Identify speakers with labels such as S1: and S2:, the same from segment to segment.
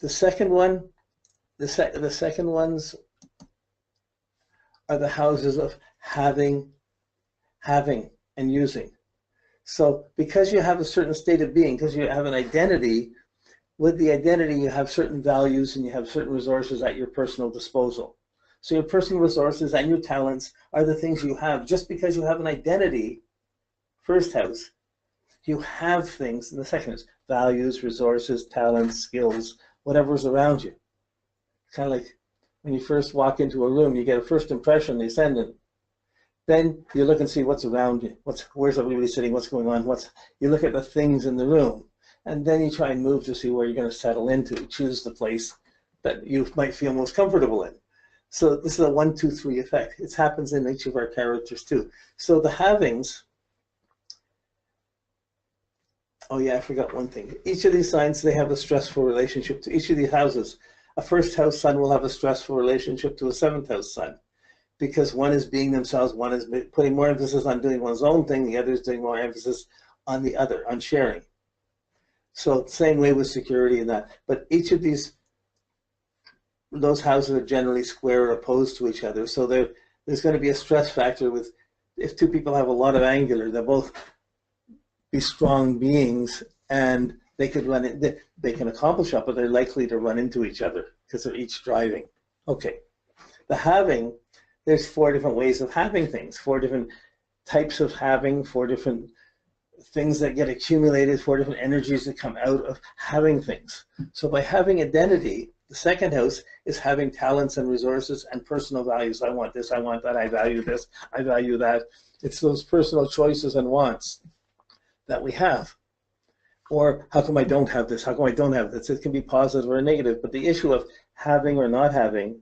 S1: The second one, the second ones are the houses of having, and using. So because you have a certain state of being, because you have an identity, with the identity you have certain values and you have certain resources at your personal disposal. So your personal resources and your talents are the things you have. Just because you have an identity, first house, you have things in the second house, values, resources, talents, skills, whatever's around you. Kind of like when you first walk into a room, you get a first impression, the ascendant. Then you look and see what's around you. Where's everybody sitting? What's going on? You look at the things in the room, and then you try and move to see where you're going to settle into. Choose the place that you might feel most comfortable in. So this is a 1, 2, 3 effect. It happens in each of our characters too. So the havings. Oh yeah, I forgot one thing. Each of these signs, they have a stressful relationship to each of these houses. A first house sun will have a stressful relationship to a seventh house sun, because one is being themselves, one is putting more emphasis on doing one's own thing, the other is doing more emphasis on the other, on sharing. So same way with security and that. But each of those houses are generally square or opposed to each other. So there's going to be a stress factor with, if two people have a lot of angular, they'll both be strong beings, and they could they can accomplish that, but they're likely to run into each other because they're each driving. Okay, the having, there's 4 different ways of having things, 4 different types of having, 4 different things that get accumulated, 4 different energies that come out of having things. So by having identity, the second house is having talents and resources and personal values. I want this, I want that, I value this, I value that. It's those personal choices and wants that we have. Or how come I don't have this? How come I don't have this? It can be positive or negative, but the issue of having or not having,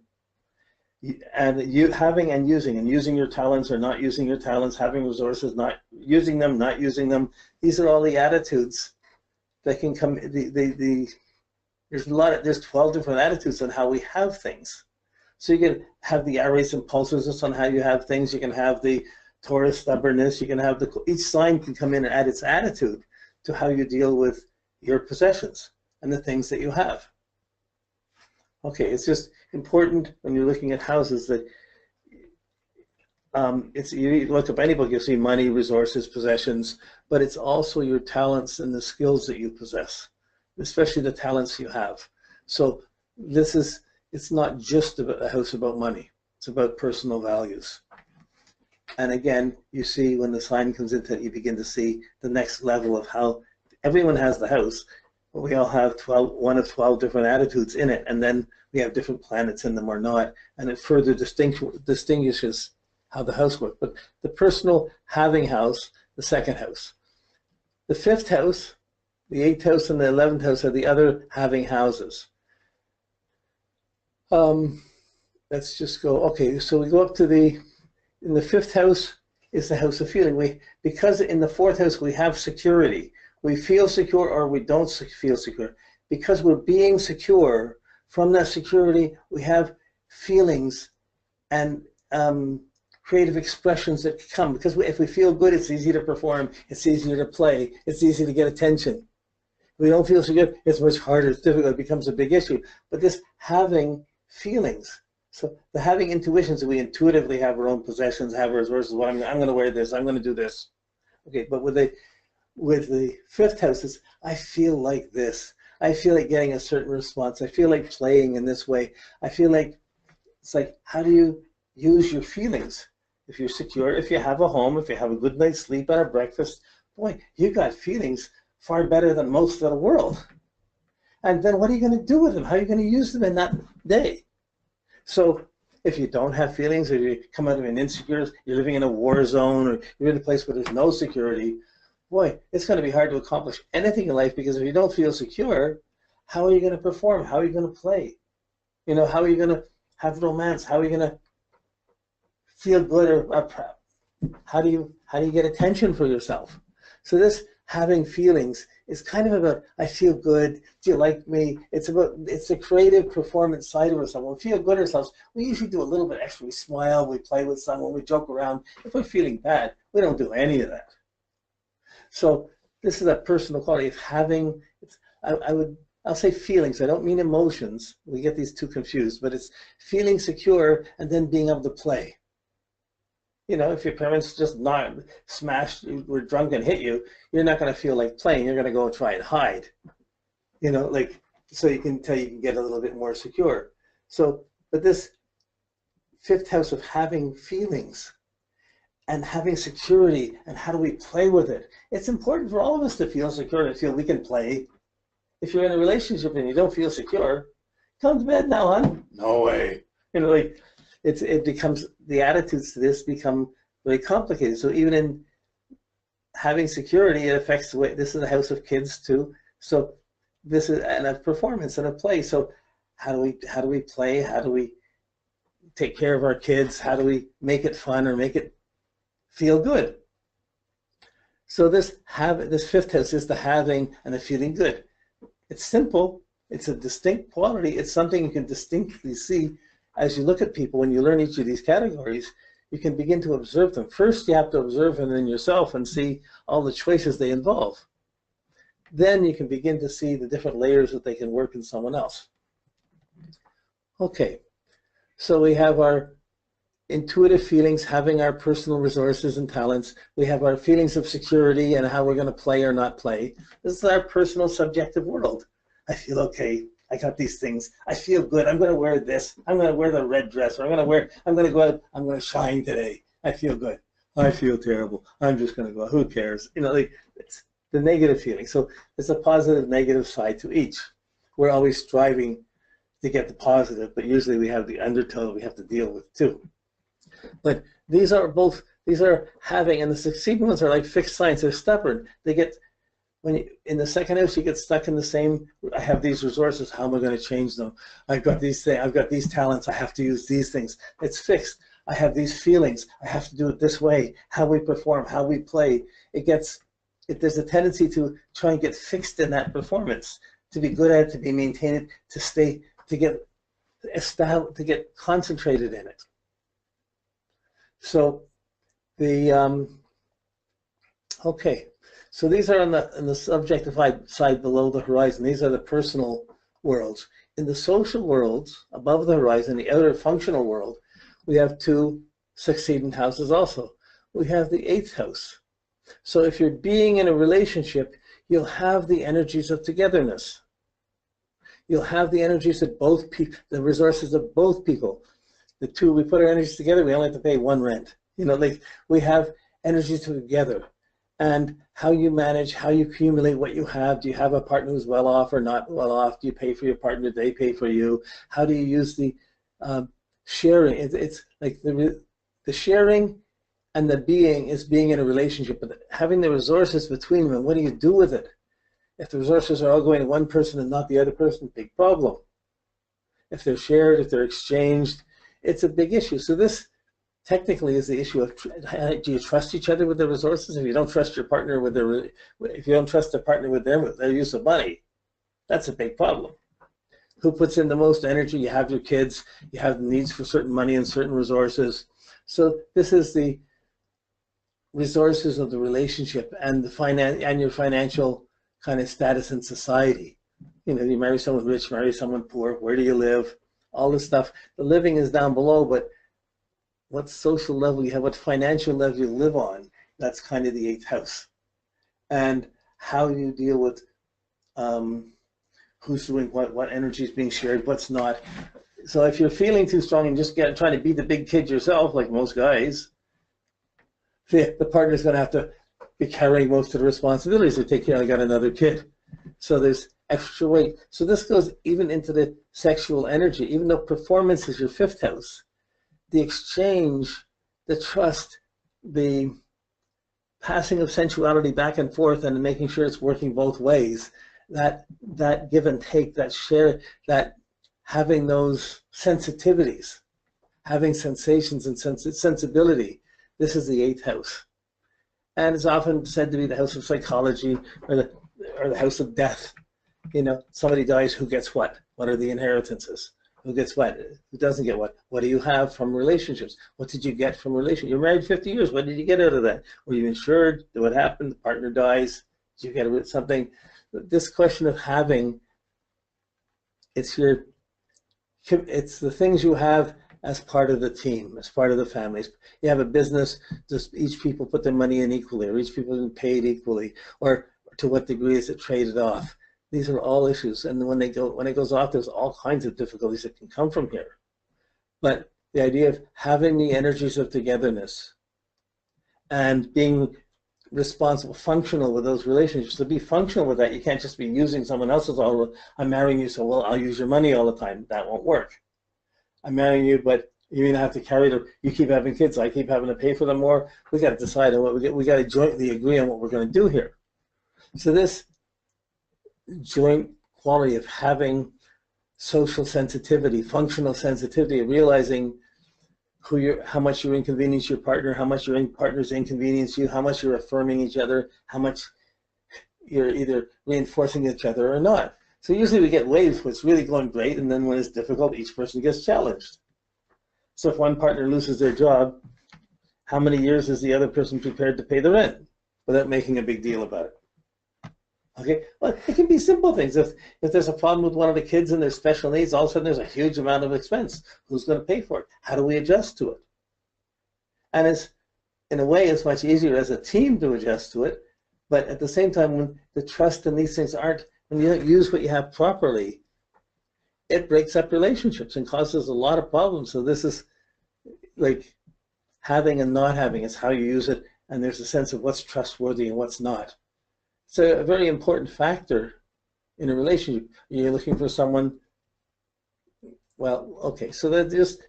S1: and you having and using your talents or not using your talents, having resources, not using them, not using them, these are all the attitudes that can come. There's 12 different attitudes on how we have things. So you can have the Aries impulsiveness on how you have things. You can have the Taurus stubbornness. You can have each sign can come in and add its attitude to how you deal with your possessions and the things that you have. Okay, it's just important when you're looking at houses that you look up any book, you'll see money, resources, possessions, but it's also your talents and the skills that you possess, especially the talents you have. So it's not just about a house about money, it's about personal values. And again, you see when the sign comes into it, you begin to see the next level of how everyone has the house, but we all have 1 of 12 different attitudes in it, and then we have different planets in them or not, and it further distinguishes how the house works. But the personal having house, the second house. The 5th house, the 8th house, and the 11th house are the other having houses. Let's just go, okay, so we go up to in the 5th house is the house of feeling. Because in the 4th house we have security. We feel secure or we don't feel secure. Because we're being secure, from that security we have feelings and creative expressions that come. Because if we feel good, it's easy to perform, it's easier to play, it's easy to get attention. If we don't feel so good, it's much harder, it's difficult, it becomes a big issue. But this having feelings, so the having intuitions, we intuitively have our own possessions, have our resources. Well, I'm going to wear this, I'm going to do this. Okay, but with the 5th house, it's, I feel like this. I feel like getting a certain response. I feel like playing in this way. I feel like, it's like, how do you use your feelings? If you're secure, if you have a home, if you have a good night's sleep and a breakfast, boy, you got feelings far better than most of the world. And then what are you going to do with them? How are you going to use them in that day? So if you don't have feelings, or you come out of an insecure, you're living in a war zone, or you're in a place where there's no security, boy, it's going to be hard to accomplish anything in life, because if you don't feel secure, how are you going to perform? How are you going to play? You know, how are you going to have romance? How are you going to feel good or proud? How do you get attention for yourself? So this having feelings is kind of about, I feel good, do you like me? It's a creative performance side of ourselves. When we feel good ourselves, we usually do a little bit extra. We smile, we play with someone, we joke around. If we're feeling bad, we don't do any of that. So this is a personal quality of having. I would I'll say feelings, I don't mean emotions. We get these two confused, but it's feeling secure and then being able to play. You know, if your parents just not smashed, were drunk and hit you, you're not going to feel like playing. You're going to go and try and hide. You know, like, so you can tell you can get a little bit more secure. So, but this fifth house of having feelings and having security, and how do we play with it? It's important for all of us to feel secure and feel we can play. If you're in a relationship and you don't feel secure, come to bed now, hon. No way. You know, like, it becomes, the attitudes to this become very complicated. So even in having security, it affects the way, this is the house of kids too. So this is, and a performance and a play. So how do we play? How do we take care of our kids? How do we make it fun or make it feel good? So this fifth house is the having and the feeling good. It's simple. It's a distinct quality. It's something you can distinctly see as you look at people. When you learn each of these categories, you can begin to observe them. First, you have to observe them in yourself and see all the choices they involve. Then you can begin to see the different layers that they can work in someone else. Okay, so we have our intuitive feelings, having our personal resources and talents. We have our feelings of security and how we're going to play or not play. This is our personal subjective world. I feel okay. I got these things. I feel good. I'm going to wear this. I'm going to wear the red dress. Or I'm going to go out. I'm going to shine today. I feel good. I feel terrible. I'm just going to go out. Who cares? You know, like, it's the negative feeling. So there's a positive, negative side to each. We're always striving to get the positive, but usually we have the undertow we have to deal with too. But these are having, and the succeeding ones are like fixed signs. They're stubborn. They get, when you, in the second house, you get stuck in the same, I have these resources, how am I going to change them? I've got these things, I've got these talents, I have to use these things. It's fixed. I have these feelings, I have to do it this way. How we perform, how we play. There's a tendency to try and get fixed in that performance, to be good at it, to be maintained, to get established, to get concentrated in it. So okay, so these are on the subjective side below the horizon. These are the personal worlds. In the social worlds, above the horizon, the outer functional world, we have two succeeding houses also. We have the eighth house. So if you're being in a relationship, you'll have the energies of togetherness. You'll have the energies of both people, the resources of both people. The two, we put our energies together, we only have to pay one rent. You know, like, we have energies together. And how you manage, how you accumulate what you have. Do you have a partner who's well off or not well off? Do you pay for your partner? Do they pay for you? How do you use the sharing? It's like the sharing and the being is being in a relationship, but having the resources between them, and what do you do with it? If the resources are all going to one person and not the other person, big problem. If they're shared, if they're exchanged, it's a big issue. So this technically is the issue of, do you trust each other with the resources? If you don't trust your partner with if you don't trust their partner with their use of money, that's a big problem. Who puts in the most energy? You have your kids, you have needs for certain money and certain resources. So this is the resources of the relationship and your financial kind of status in society. You know, you marry someone rich, marry someone poor, where do you live? All this stuff. The living is down below, but what social level you have, what financial level you live on, that's kind of the eighth house. And how you deal with who's doing what energy is being shared, what's not. So if you're feeling too strong and just trying to be the big kid yourself, like most guys, the partner's going to have to be carrying most of the responsibilities to take care of, I got another kid. So there's extra weight. So this goes even into the sexual energy, even though performance is your fifth house. The exchange, the trust, the passing of sensuality back and forth and making sure it's working both ways, that give and take, that share, that having those sensitivities, having sensations and sensibility, this is the eighth house. And it's often said to be the house of psychology or the house of death. You know, somebody dies, who gets what? What are the inheritances? Who gets what? Who doesn't get what? What do you have from relationships? What did you get from relationships? You're married 50 years. What did you get out of that? Were you insured? What happened? The partner dies. Did you get something? This question of having it's the things you have as part of the team, as part of the families. You have a business, just each people put their money in equally, or each people is paid equally, or to what degree is it traded off. These are all issues, and when it goes off, there's all kinds of difficulties that can come from here. But the idea of having the energies of togetherness and being responsible, functional with those relationships. To be functional with that, you can't just be using someone else's all. I'm marrying you, so well, I'll use your money all the time. That won't work. I'm marrying you, but you're gonna have to carry them. You keep having kids, I keep having to pay for them more. We got to decide on what we got to jointly agree on what we're going to do here. So this joint quality of having social sensitivity, functional sensitivity, realizing how much you inconvenience your partner, how much your partners inconvenience you, how much you're affirming each other, how much you're either reinforcing each other or not. So usually we get waves when it's really going great, and then when it's difficult, each person gets challenged. So if one partner loses their job, how many years is the other person prepared to pay the rent without making a big deal about it? Okay, well, it can be simple things. If there's a problem with one of the kids and there's special needs, all of a sudden there's a huge amount of expense. Who's going to pay for it? How do we adjust to it? And in a way, it's much easier as a team to adjust to it. But at the same time, when the trust in these things when you don't use what you have properly, it breaks up relationships and causes a lot of problems. So this is like having and not having. It's how you use it, and there's a sense of what's trustworthy and what's not. So a very important factor in a relationship. You're looking for someone, well, okay, so that just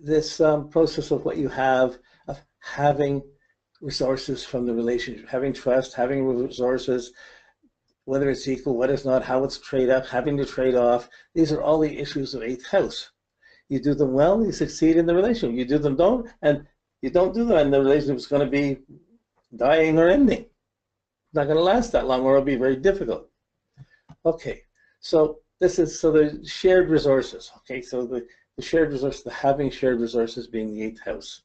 S1: this process of what you have, of having resources from the relationship, having trust, having resources, whether it's equal, whether it's not, how it's trade off, having to trade off. These are all the issues of 8th house. You do them well, you succeed in the relationship. You do them don't, and you don't do them, and the relationship is going to be dying or ending. Not going to last that long, or it'll be very difficult. Okay, so the shared resources. Okay, so the shared resource, the having shared resources being the 8th house.